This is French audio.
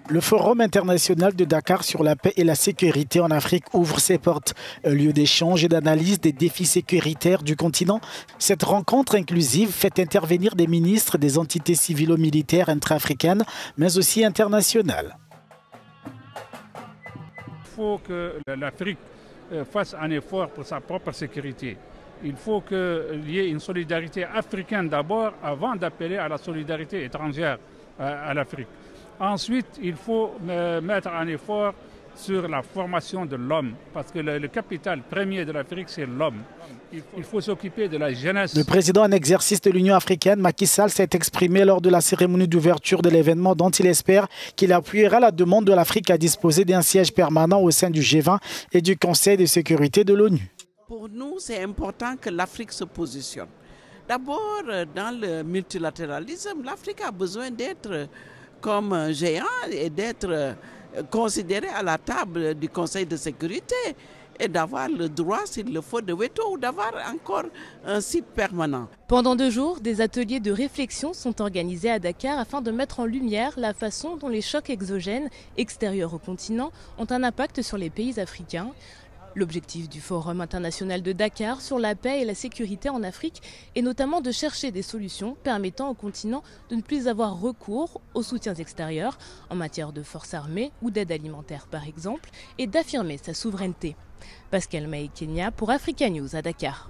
Le Forum international de Dakar sur la paix et la sécurité en Afrique ouvre ses portes, un lieu d'échange et d'analyse des défis sécuritaires du continent. Cette rencontre inclusive fait intervenir des ministres des entités civilo-militaires intra-africaines, mais aussi internationales. Il faut que l'Afrique fasse un effort pour sa propre sécurité. Il faut qu'il y ait une solidarité africaine d'abord, avant d'appeler à la solidarité étrangère à l'Afrique. Ensuite, il faut mettre un effort sur la formation de l'homme, parce que le capital premier de l'Afrique, c'est l'homme. Il faut s'occuper de la jeunesse. Le président en exercice de l'Union africaine, Macky Sall, s'est exprimé lors de la cérémonie d'ouverture de l'événement dont il espère qu'il appuiera la demande de l'Afrique à disposer d'un siège permanent au sein du G20 et du Conseil de sécurité de l'ONU. Pour nous, c'est important que l'Afrique se positionne. D'abord, dans le multilatéralisme, l'Afrique a besoin d'être comme un géant et d'être considéré à la table du Conseil de sécurité et d'avoir le droit, s'il le faut, de veto ou d'avoir encore un site permanent. Pendant 2 jours, des ateliers de réflexion sont organisés à Dakar afin de mettre en lumière la façon dont les chocs exogènes extérieurs au continent ont un impact sur les pays africains. L'objectif du Forum international de Dakar sur la paix et la sécurité en Afrique est notamment de chercher des solutions permettant au continent de ne plus avoir recours aux soutiens extérieurs en matière de forces armées ou d'aide alimentaire par exemple, et d'affirmer sa souveraineté. Pascal Maï Kenya pour Africa News à Dakar.